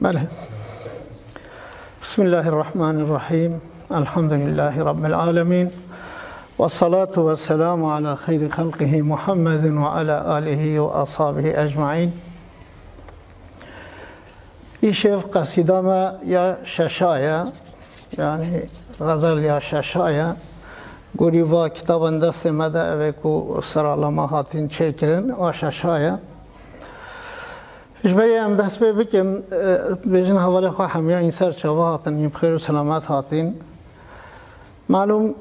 بله. بسم الله الرحمن الرحیم. الحمد لله رب العالمین و الصلاة و السلام علی خیر خلقه محمد و علی آله و اصحابه اجمعین. این شعر قصیده ما یا ششایه، یعنی غزل یا ششایه، گوری و کتاب دست مده اوه که سرالما هاتین چه کرن و ششایه. اجباری هم دست بکن بیشن حواله خواه همیا این سر چاوه هاتن بخیر و سلامت هاتین. معلوم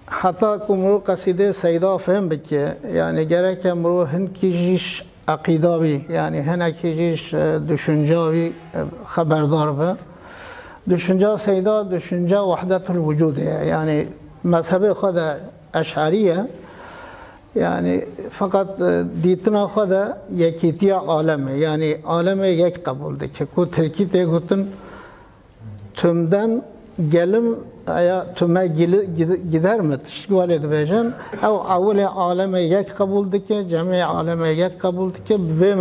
حتی که مرو قصیده سیدا فهم بکه، یعنی گره که مرو هن کیجیش عقیداوی، یعنی هن کیجیش دشنجاوی خبردار به. دشنجا سیدا دشنجا وحدت الوجوده، یعنی مذهب خود اشعریه، یعنی فقط دیتنا خود یکیتی عالمه، یعنی عالم یک قبول ده که کو ترکی ته گوتن تمدن گلم یا تمه gider mi tişkil edeceğim او اول عالم یک قبول ده که جميع عالم یک قبول ده که به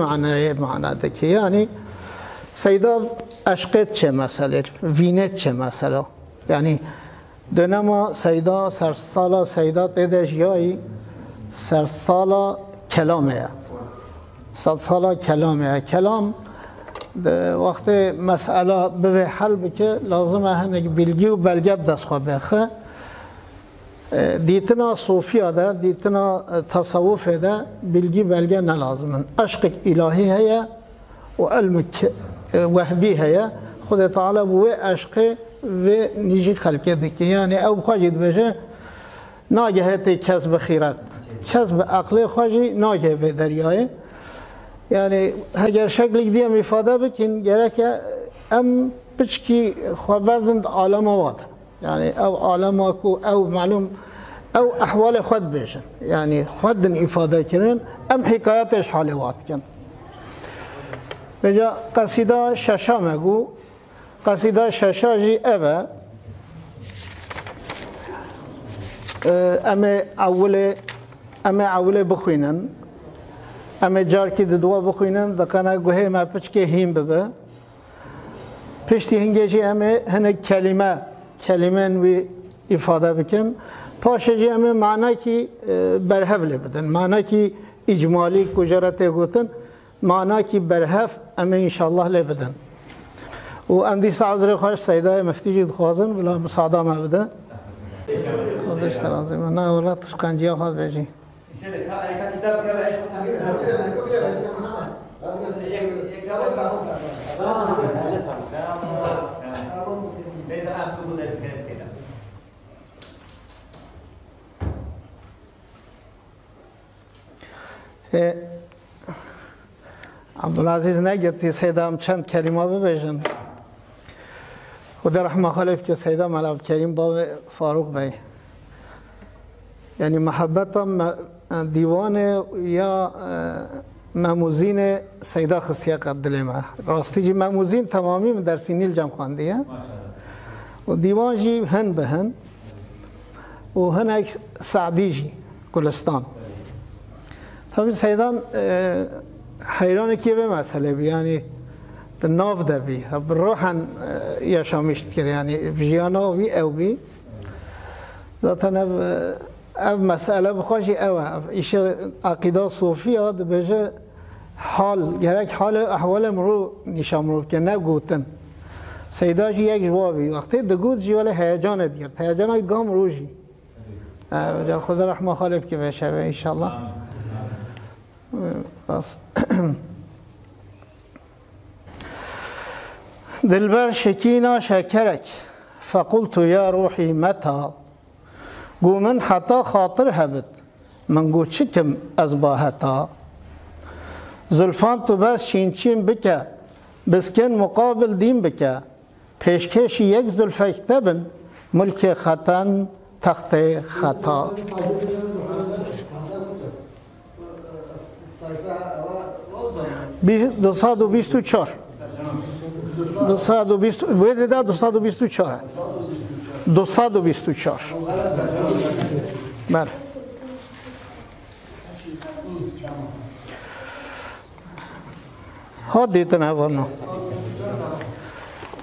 معناده که یعنی سیدا عشقت چه مسئله وینت چه مسئله، یعنی دنما سیدا سرسالا سیدا تدش یایی سرسالا کلامه، سرسالا کلامه. کلام وقت مسئله به حل بکه لازمه هنگ bilgi و belge دست خواه بخه. دیتنا صوفیه ده، دیتنا تصوف ده bilgi belge نلازمن. عشق الهی هیا و علم وهبی هیا. خود تعالی بوی عشق و نیجی خلقه دکی، یعنی او خواجید بشه ناگهت کسب خیرت، کسب عقل خواجی ناگه و دریای. یعنی اگر شکلی دیم ifade بکن گره که ام بچکی خبردند عالم واد، یعنی او عالم کو او معلوم او احوال خود بیشن، یعنی خودن ifade کرن ام حکایتش حال واد کن. بجا قصیده ششا مگو، قصیده ششا جی اوه ام اول بخوینن، ام جار کی دوا بخوینن دکانه گوه ما پچکه هیم ببه. پشتی هنگیجی ام هنگ کلمه وی ifade بکن. پاشجی ام معنی کی برهف لبدن، معنی کی اجمالی کجرت گوتن، معنی کی برهف ام انشالله لبدن. و ام دی سعذر خواهش سیدای مفتیجی دخوازن بلا مساعده ما بده. خودش ترازیم نه اولا تشکنجی خواهد بیجی. عبدالعزیز نگرتی سیدام چند کلمه ببیشن. خدا رحمه خالف که سیدام علی کریم با فاروق بی، یعنی محبتم دیوان یا مموزین سیدا خستیه قبل ما راستی جی مموزین تمامی در سینیل جمع خواندیه و دیوان جی هن به هن و هن ایک سعدی جی گلستان. طبعا سیدان حیران که به مسئله بی، یعنی ناف ده بی روحن یا شامیشت کرد، یعنی بجیانا وی او بی ذاتن او مسئله بخواشی او ایش عقیده صوفیه ده بجه حال گرک حال احوال مرو نشان مرو که نگوتن سیداش یک جوابی وقتی دگوت جی ولی هیجان دیگر هیجان های گام روشی خدا رحمه خالف که بشه انشالله. بس دلبر شکینا شکرک فقلت یا روحی متا گو من حتی خاطر هبت من گو چکم از باهتا زلفان تو بس چین چین بکه بسکن مقابل دیم بکه پیشکش یک زلفک تبن ملک خطن تخت خطا. 224 ویده دا 224 224 بله. ها دیتن اولنا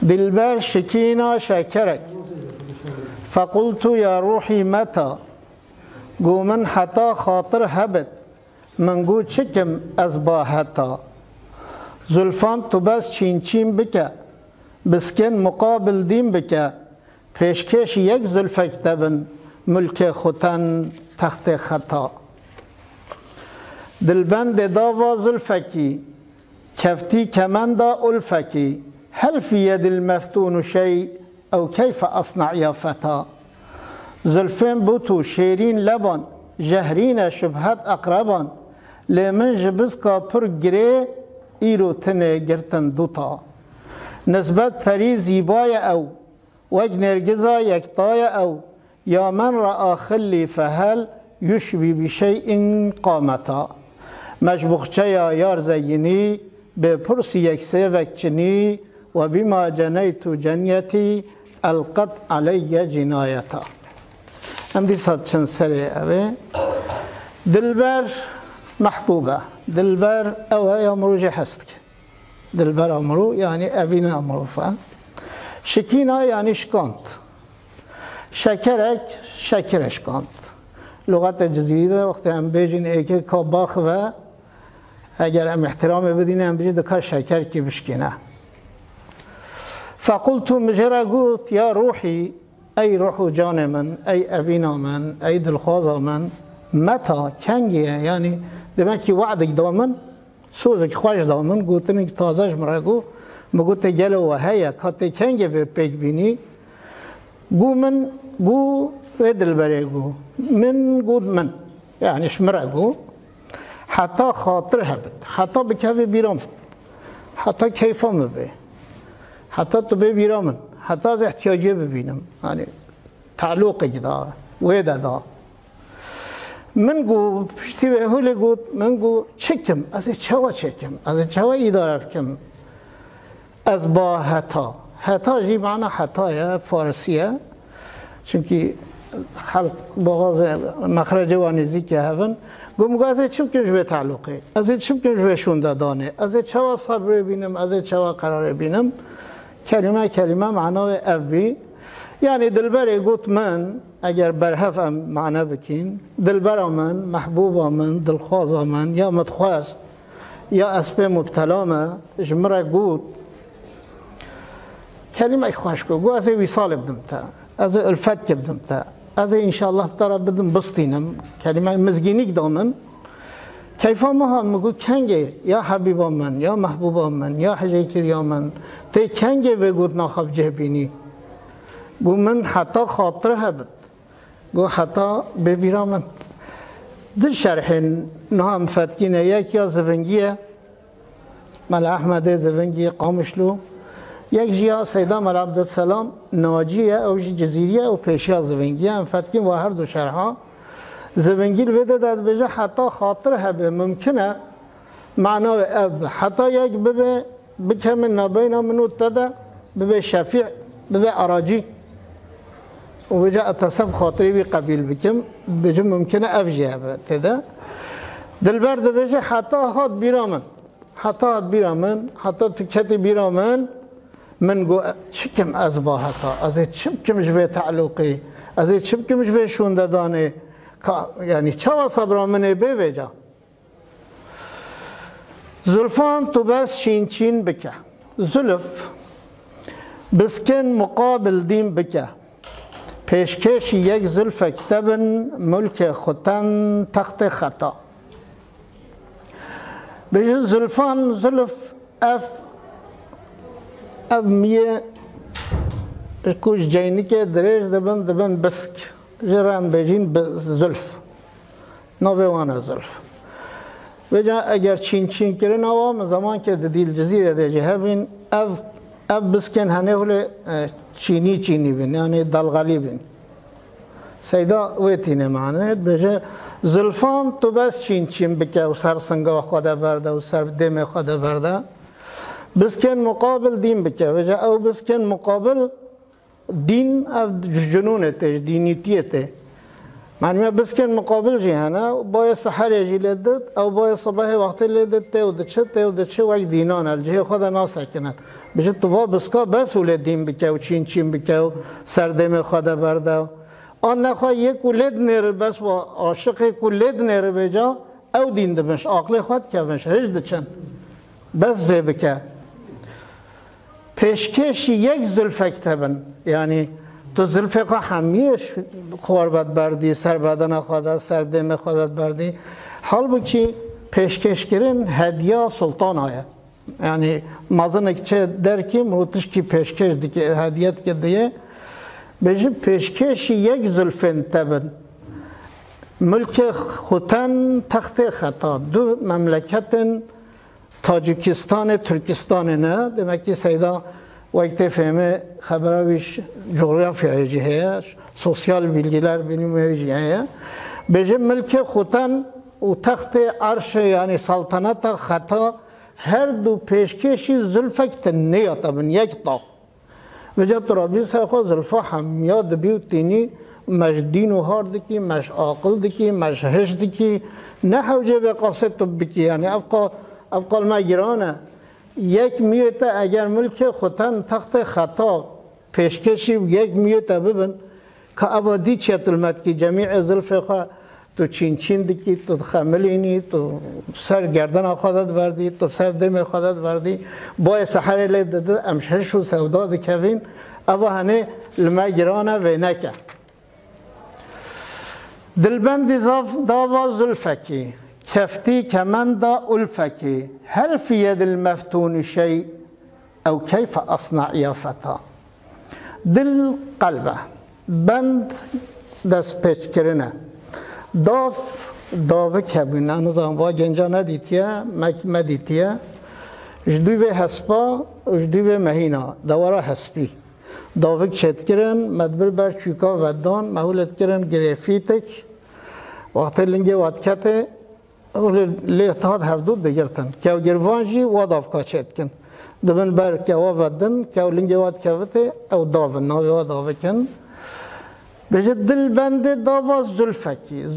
دلبر شکینا شکرک فقلت یا روحی متا گو من حتا خاطر هبت من گو چکم از با حتا زلفان تو بس چین چین بکه بسکن مقابل دیم بکه پیشکش یک زلفک تبن ملک خوتن تخت خطا دلبند داوا زلفکی کفتی کمندا الفکی هل في يد المفتون شيء او كيف اصنع يا فتى زلفين بوتو شيرين لبن جهرين شبهات اقربان لمن جبزكا پر گره ایرو تنه گرتن دوتا نسبت پری زیبای او وج نرگزا یکتای او یا من را خلی فهل یشبی بشیء قامتا مجبوخچه یا یار زینی به پرسی یک سیوک چنی و بما جنیت جنیتی القت علی جنایتا هم دی ساد چند سره اوه دلبر محبوبه دلبر اوه امرو جه هست که دلبر امرو یعنی اوین امرو فهم شکینا یعنی شکاند شکرک شکرش کاند لغت جزیری ده وقتی هم بیجین ایکه که باخ و اگر هم احترام بدینه هم بیجید که شکر کی بشکنه فقلت مجرى قلت يا روحي أي روح جان من أي أبينا من أي دلخوازا من متى كنجي يعني دمكي وعدك دامن سوزك خواش دامن قلت إنك تازج مرقو ما قلت جلو وهيا كاتي كنجي في بيك بيني قو من قو ودل بريقو من قود من يعني شمرقو حتى خاطر هبت حتى بكافي بيرام حتى كيف مبه حتی تو ببینم حتی از احتیاجی ببینم یعنی تعلق جدا ویدا دا من گو پشتی به هولی گود من گو چکم از چوا چکم از چوا اداره کم از با حتا حتا جی معنی حتای فارسیه چونکی خلق باغاز مخرج و نزدیک هستن گم گو از چیم کمش به تعلقه از چیم کمش به شونده دانه از چوا صبر بینم از چوا قرار بینم کلمه کلمه معنای ابی یعنی دلبر گوت من اگر برهف معنی بکین دلبر من محبوب من دلخواز من یا متخواست یا اسب مبتلا من جمره گوت کلمه خوش کو گو از وصال بدم تا از الفت بدم تا از انشالله بتر بدم بستینم کلمه مزگینیک دامن کیفا ما هم مگو کنگه یا حبیبا من یا محبوبا من یا حجیکر یا من تی کنگه و گود ناخب جهبینی گو من حتی خاطر هبت گو حتی ببیرا من دل شرحین نام فتکینه یک یا زفنگیه مال احمد زفنگی قامشلو یک جیا سیدا مال عبدالسلام ناجیه او جزیریه و پیشیا زفنگیه هم فتکین و هر دو شرحا زفنگیل وده داد بجه حتی خاطر هبه ممکنه معنای اب حتی یک ببه بکم نابینا منو تده ببه شفیع ببه عراجی و بجه اتصاب خاطری بی قبیل بکم بجه ممکنه افجه هبه تده دلبر ده بجه حتی هات بیرامن حتی هات بیرامن حتی تو کتی بیرامن من گو چکم از با حتی از چم کمش به تعلقی از چم کمش به شونده دانه یعنی چه صبر منه بوجا زلفان تو بس چین چین بکه زلف بسکن مقابل دیم بکه پیشکش یک زلف کتبن ملک خوتن تخت خطا بجه زلفان زلف اف میه کوش جینی که دریج دبن بسک جرام بجین زلف نوی وانا زلف وجا اگر چین چین کرن آوام زمان که دیل جزیره ده جهبین اف بسکن هنه هل چینی بین یعنی دلغالی بین سیدا ویتینه معنی بجه زلفان تو بس چین بکه و سر سنگا خدا برده و سر دم خدا برده بسکن مقابل دین بکه وجا او بسکن مقابل دین اف جنونته دینیتیته معنی بس کن مقابل جهانا باید سحر یجی لدت او باید صبح وقتی لدت تیو دچه وقت دینان الجه خود ناس کنند بچه تو بسکا بس ولد دین بکه و چین بکه و سردم خود برده آن نخواه یک ولد نره بس و عاشق ولد نره بجا او دین دمش عقل خود که بش هج دچن بس وی بکه پیشکش یک زلفک تبن یعنی تو زلفک همیش خواربت بردی سر بدن خودت سر دم خودت بردی حال بکی پیشکش کردن هدیه سلطان آیا یعنی مازنک چه در کی مروتش کی پیشکش دیگه هدیت که دیه بجی پیشکش یک زلفن تبن ملک خوتن تخت خطا دو مملکتن تاجیکستان ترکستان نه دمکی سیدا وقتی فهمه خبراویش جغرافیای جهه سوسیال bilgiler benim جهه بجه ملک خوتن و تخت عرش یعنی سلطنت خطا هر دو پیشکشی زلفکت نیاتا من یک تا بجه ترابی سخوا زلفا همیاد بیو تینی مش دین و هار دکی مش عاقل دکی مش هش دکی نه حوجه به قاصد تو بکی یعنی افقال ما گرانه یک میوته اگر ملک خوتن تخت خطا پیشکشی یک میوته ببن که اوادی چیتلمت کی جمیع زلفخا تو چین دکی تو خملینی تو سر گردن خودت بردی تو سر دم خودت بردی با سحر لید امشهش و سودا دکوین اوا هنه لما گرانه و نکه دلبند داوا زلفکی كفتي كمند ألفكي هل في يد المفتون شيء أو كيف أصنع يا فتى دل قلبه بند دست پیچ کرنه داو کبینه نظام با گنجا ندیتیه مدیتیه جدوی حسبا جدوی مهینا دوارا حسبی داو چت کرن مدبر بر چوکا ودان محولت کرن گرفیتک وقتی لنگه وادکته لیتهاد هفدود بگرتن که او گروانجی واداف کاشت کن دبن بر که او ودن که او لنگه واد کفته او داون ناوی واداف کن بجد دل بنده داوا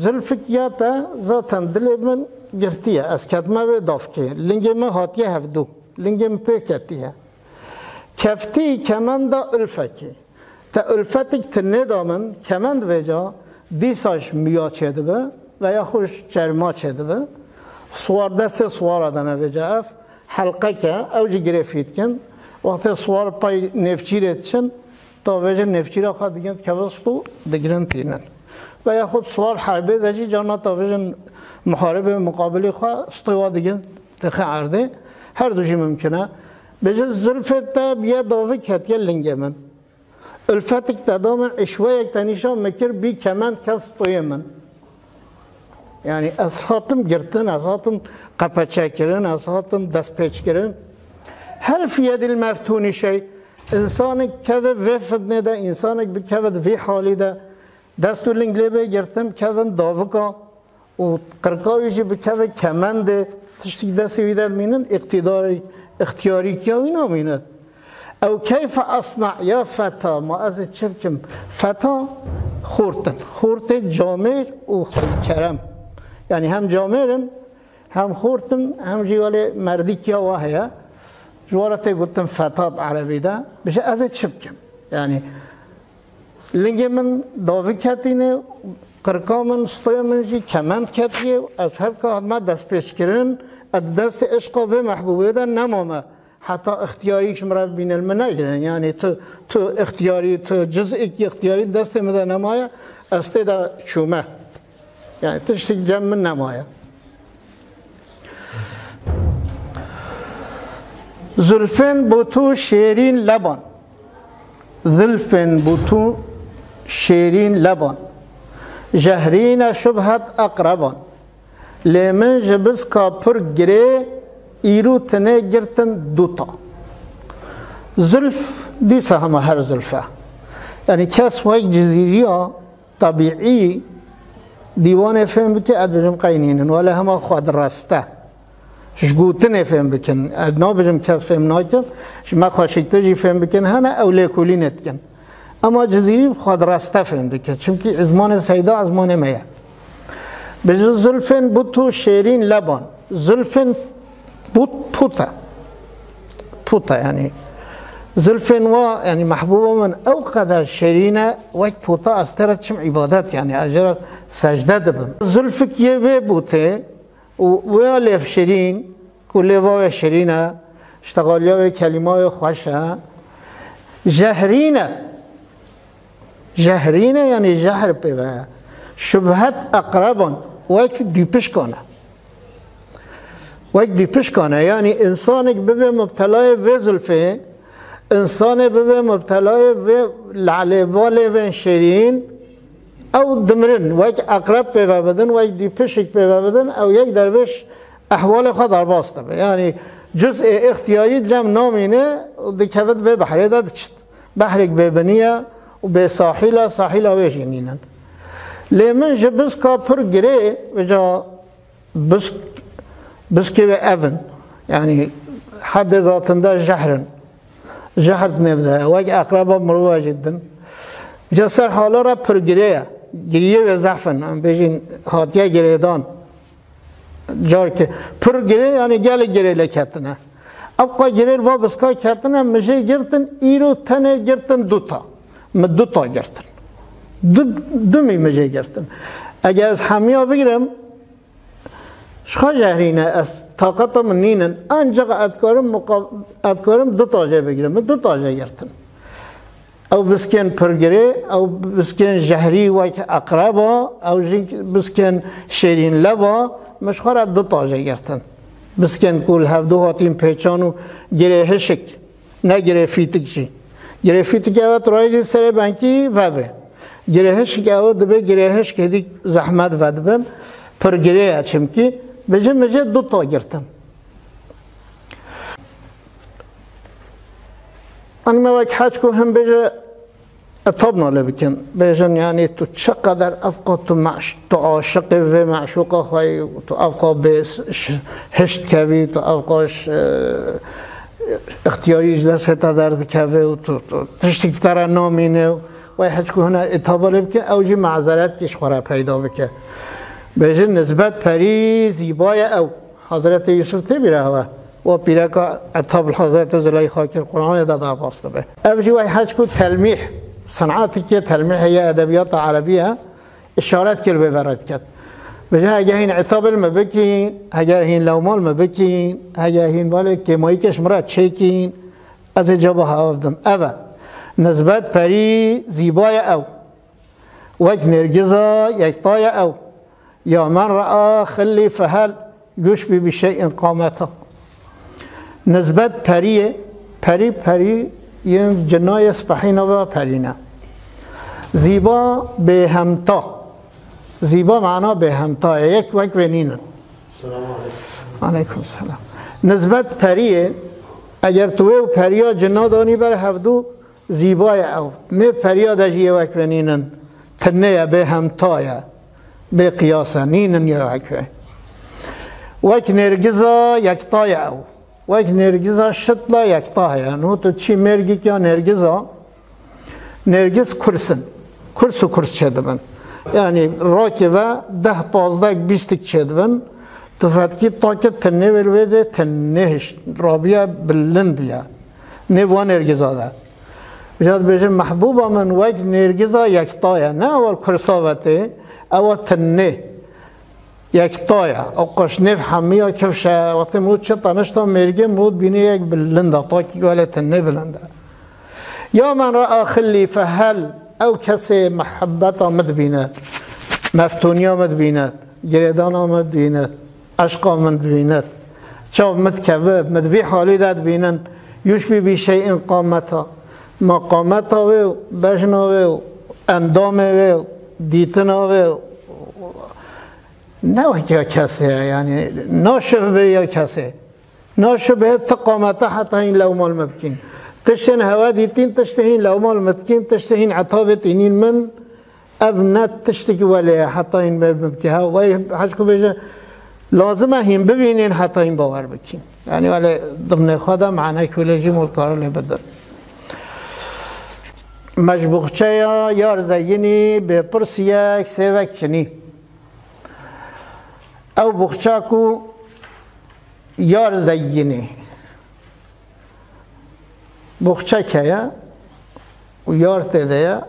زلفکی تا ذاتن دل من گرتیه از کتمه به داف که لنگه من هاتیه هفدو لنگه من پیکتیه کفتی کمند الفکی تا الفتک تنه دامن کمند وجا دیساش میا چه به و یا خوش چرما چه به سوار دست سوار آدنه وجا اف حلقه که اوجی گرفید کن وقتی سوار پای نفچیرت چن تا وجه نفچیره خواه دیگه که وستو دگرن تینن و یا خود سوار حربه دجی جانا تا وجه محارب مقابلی خواه استوا دیگه تخه عرده هر دوشی ممکنه بجز زلفت تا بیا داوی کتیه لنگه من الفتک تا من اشوه یک تنیشا مکر بی کمند کس توی من yani ashatım girtin, ashatım kapaça kirin, ashatım destpeç kirin. Hel fiyedil meftuni şey, insanı keve ve fitnede, insanı bir keve ve halide, desturling lebe girtim kevin davika, o kırkayıcı bir keve kemende, tiştikde seviyden minin ihtiyari ki oyna minin. او كيف اصنع يا فتى ما از چبکم فتا خورتن جامر و کرم یعنی هم جامرن هم خورتن هم جواله مردی کیا واهیا جوارت گفتم فتا عربی ده بشه از چبکم یعنی لنگه من داوی کتینه قرقامن ستویمن جی کمند کتیه از هر که ما دست پیش کرن دست عشق و محبوبه ده نمامه حتی اختیاریش مرا بین المناجرن یعنی تو اختیاری تو جزئی کی اختیاری دست مده نمایا استدا شومه یعنی تشتیک جمع نمایا زلفن بوتو شیرین لبان زلفن بوتو شیرین لبان جهرین شبهت اقربان لیمن جبز کافر گره ایرو تنه گرتن دوتا زلف دیسه همه هر زلفه یعنی کس و یک جزیری طبیعی دیوان فهم بکی اد بجم قینینن ولی همه خود راسته شگوتن فهم بکن اد نا بجم کس فهم ناکن ما خوشکتر جی فهم بکن هنه اولی کلی نتکن اما جزیری خود راسته فهم بکن چونکه ازمان سیدا ازمان میه بجز زلفن بود تو شیرین لبان زلفن بود پوتا يعني زلفن و يعني محبوبة من او قدر شيرينة وك پوتا استرت شم عبادات يعني اجرت سجدة دبن زلفك يبه بوته ويالف شيرين كل واو شيرينة اشتغاليا كلمات خوشة جهرينة يعني جهر بها شبهت اقربا وك ديپش کنه وقت دیپش کنه یعنی انسانی که ببه مبتلای و زلفه انسانی ببه مبتلای و لعله واله و شیرین او دمرن وقت اقرب پیوه بدن وقت دیپشک پیوه بدن او یک درویش احوال خود در باسته به یعنی جزء اختیاری جمع نامینه و دکوت به بحره داد چید بحرک به بنیه و به ساحیل ویش اینینن لیمن جبز که پر گره و جا بس كي أفن يعني حد ذاتنده جهرت نفده واجه أقربه مروه جدا جسر حالا را پرگریه گریه و زعفن هم بيجين هاتيه گريدان جار که پرگریه يعني گل گریه لكتنه ابقى گریه و بسكا كتنه مجي گرتن ايرو تنه گرتن دوتا گرتن دومی مجي گرتن اگر از همیا بگیرم شخا جهرینه از طاقت من نینن انجا ادکارم دو تاجه بگیرم دو تاجه گرتن او بسکن پرگره او بسکن جهری و اقربا او بسکن شیرین لبا مشخار دو تاجه گرتن بسکن کل هفدو هاتیم پیچانو گره هشک نه گره فیتک چی گره فیتک اوت رایجی سر بانکی و به گره هشک اوت دبه گره هشک هدی زحمت و دبن پرگره اچم کی بجه دو تا گرتن أنا ما وقت حاج کو هم بجه اتابنا لبكن بجن يعني تو چقدر افقا تو عاشق و معشوق خواهی تو افقا بس هشت کوی تو افقاش اختیاری جلسه تا درد کوی و تو تشتیک تر نامینه و حاج کو هنا اتابا لبكن اوجی معذرت کش خورا پیدا بکن بجن نسبت پری زیبای او حضرت یوسف تبیره هوا و پیرکا اتاب حضرت زلیخا که قرآن دادار باسته به اوجی وای حج کو تلمیح صنعاتی که تلمیح هي ادبیات عربیه اشارت کل بورد کرد بجه اگه این عتاب المبکین اگر این لومال مبکین اگر این بالا که مایی کش مرا چکین از جابه ها بدم اوه نسبت پری زیبای او وک نرگزا یکتای او یا من رأى خلی فهل يشبه بشيء قامته نسبت پری ين جناي سبحينا و پرينا زيبا بهمتا زيبا معنا بهمتا یک وقت بنينا عليكم السلام نسبت پریه اگر توی و پریا جنا دانی بر هفدو زیبای او نه پریا دجیه وقت بنینن تنه بهمتایه به قیاسه نینن یا حکوه وک نرگزا یکتای او وک نرگزا شتلا یکتای نو تو چی مرگی که نرگز کرس چه دبن یعنی راکی و 10-15-20 چه دبن تو فتکی تاکت تنه وروده تنهش رابیه بلند بیا نه و نرگزا ده بجاد بجه محبوبا من وک نرگزا یکتای نه اول کرساوته اول تنه یکتایا اوقاش نف حمیا کفشه وقتی مرود چه تنشتا مرگه مرود بینه یک بلنده تاکی ولی تنه بلنده یا من را خلی فهل او کسی محبت آمد بیند مفتونی آمد بیند گریدان آمد بیند عشق آمد بیند چاو مدکوه مدوی حالی داد بینند یوشبی بی شیء قامتا ما قامتا و بجنا و اندام و دیتنا و نه یا کسی یعنی ناشبه یا کسی ناشبه تقامته حتی این لومال مبکین تشتین هوا دیتین تشتین لومال مبکین تشتین عطابت اینین من ابنت تشتکی ولی حتی این مبکی ها و حجکو بجه لازمه هم ببینین حتی این باور بکین یعنی ولی ضمن خدا معنی کلیجی ملکار لی بدر مجبوخچه یا یار زینی به پرس یک سیوک چنی او بخچه کو یار زینی بخچه که و یار تده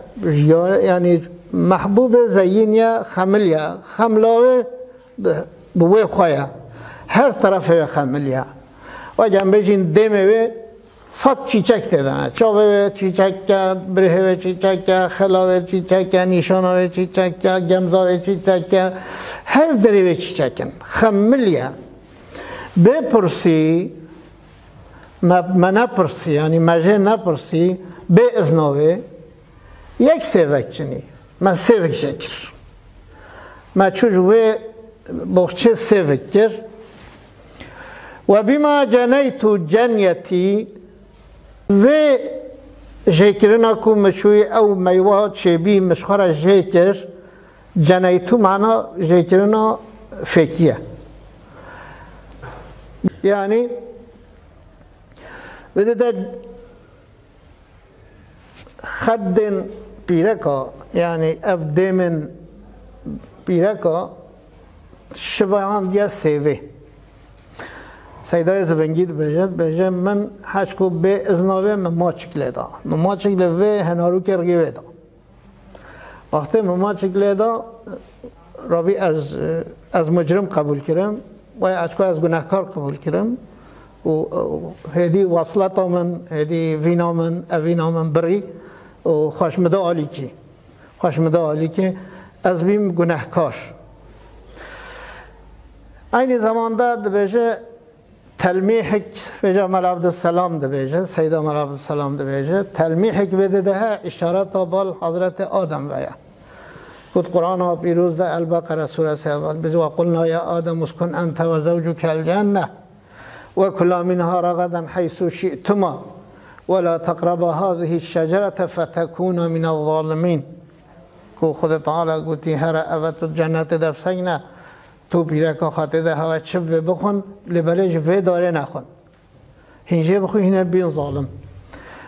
یعنی محبوب زین یا خملیا خملاوه بوی خواه هر طرف خملیا و جنبه جین دمه صد چیچک تدنه چاوه چیچک که بره چیچک که خلاوه چیچک که نیشانه چیچک که گمزاوه چیچک که هر دریوه چیچکن خملیا بپرسی ما نپرسی یعنی مجه نپرسی به ازناوه یک سیوک چنی من سیوک شکر ما چوجوه بخچه سیوک کر و بیما جنیتو جنیتی و جیکرنا کو مشوی او میوه چبی مشخور جیکر جنیتو معنا جیکرنا فکیه یعنی بده خد پیرکا یعنی اف دیمن پیرکا شبهان دیا سیوه سیدای زبنگید بجد من حشکو به ازناوه مما چکله دا مما چکله وی هنارو کرگیوه دا وقتی مما چکله دا رابی از مجرم قبول کرم و اچکو از گناهکار قبول کرم و هدی وصلت من هدی وینا من اوینا من بری و خوشمده عالی کی خوشمده عالی کی از بیم گناهکار این زمان داد بجه تلمیحک بجه مال عبدالسلام ده بجه سیده مال عبدالسلام ده بجه تلمیحک بده ده اشارت بال حضرت آدم ویا خود قرآن ها پیروز ده البقره سوره سیوال بجه و قلنا یا آدم اسکن انت و زوجک الجنه و کلا منها رغدا حیث شئتما ولا تقربا هذه الشجرة فتكونا من الظالمين کو خود تعالی گوتی هر اوت جنت در سگنه تو پیرکا خاطر ده هوا چب بخون لبرج و داره نخون هنجه بخون هنه بین ظالم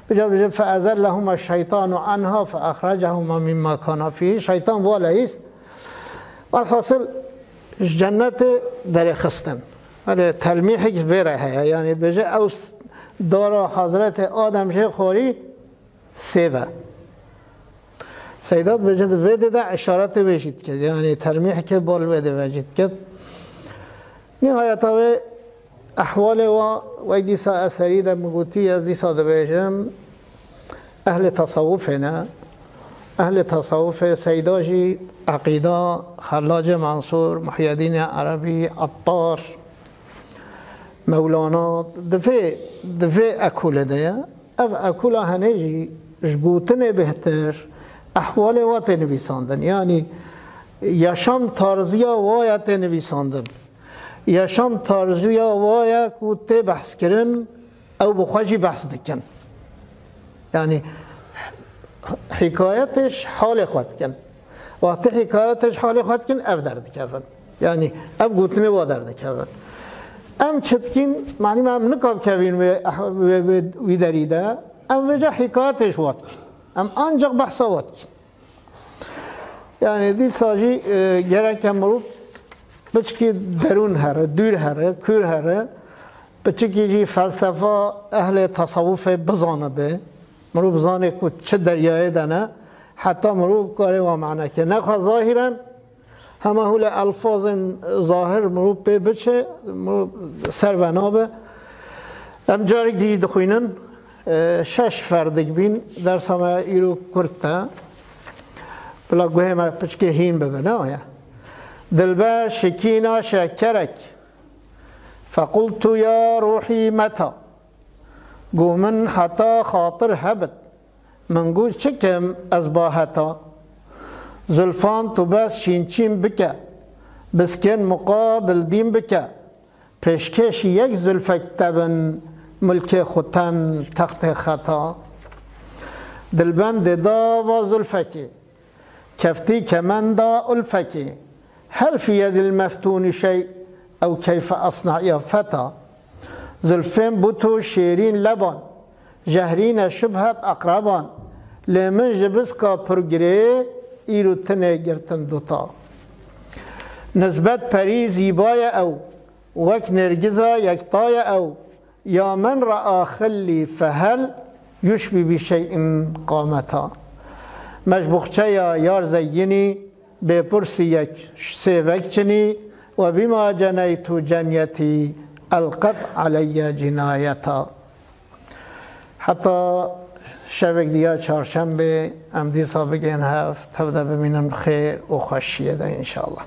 بجا فأزلهم الشیطان عنها فأخرجهما مما كان فيه شیطان والایست والحاصل جنت در خستن ولی تلمیحی که ویره هیا یعنی بجا او دارا حضرت آدم شه خوری سیوه سیدات بجد ویده ده اشارت ویشید کرد یعنی تلمیح که بال ویده ویشید کرد نهایتا وی احوال و دیسا اثری ده مگوتی از دیسا ده بیشم اهل تصوف نه اهل تصوف سیداجی عقیده خلاج منصور محی الدین عربی عطار مولانا دفع اکول ده اف اکول هنجی جگوتن بهتر احوال وات نویساندن یعنی یاشام تارزیا وایت نویساندن یاشام تارزیا وایا کوت بحث کرن او بخواجی بحث دکن یعنی حکایتش حال خود کن وقتی حکایتش حال خود کن اف درد کفن یعنی اف گوتنه وا درد کفن ام چتکین معنی من نکاب کوین وی دریده ام وجه حکایتش وات ام ancak bahsa var. Yani dil sadece gereken mırıp bıçki derun hara, dür hara, kür hara bıçki ji felsefa ehli tasavvuf bizanı be mırıp zane ku çe deryaya dana hatta mırıp kare ve mana ki ne zahiren hema hule alfazın zahir mırıp be bıçe mırıp servena be em carik diye dxuynin شش فردک بین در سما ایرو کرده بلا گوه ما پچکه هین ببنه آیا دلبر شکینا شکرک فقلت یا روحی متا گو من حتا خاطر هبت من گو چکم از با حتا زلفان تو بس شینچین بکه بسکن مقابل دین بکه پیشکش یک زلفک تبن ملک خوتن تخت خطا دلبند دا و زلفکی کفتی کمندا الفکی هل في يد المفتون شيء او كيف اصنع يا فتى زلفين بوتو شيرين لبان جهرين شبهة اقربان لمن جبس کا پرگره ایرو تنه گرتن دوتا نسبت پری زیبای او وک نرگزا یکتای او یا من رأى خلی فهل یشبی بشیء قامتا مجبوخچه یار زینی بپرسی یک سیوک چنی و بما جنیت جنیتی القت علی جنایتا. حتی شبک دیا چهارشنبه امدی سابقین هفت تبدأ بمینم خیر و خوشیه ده انشاءالله.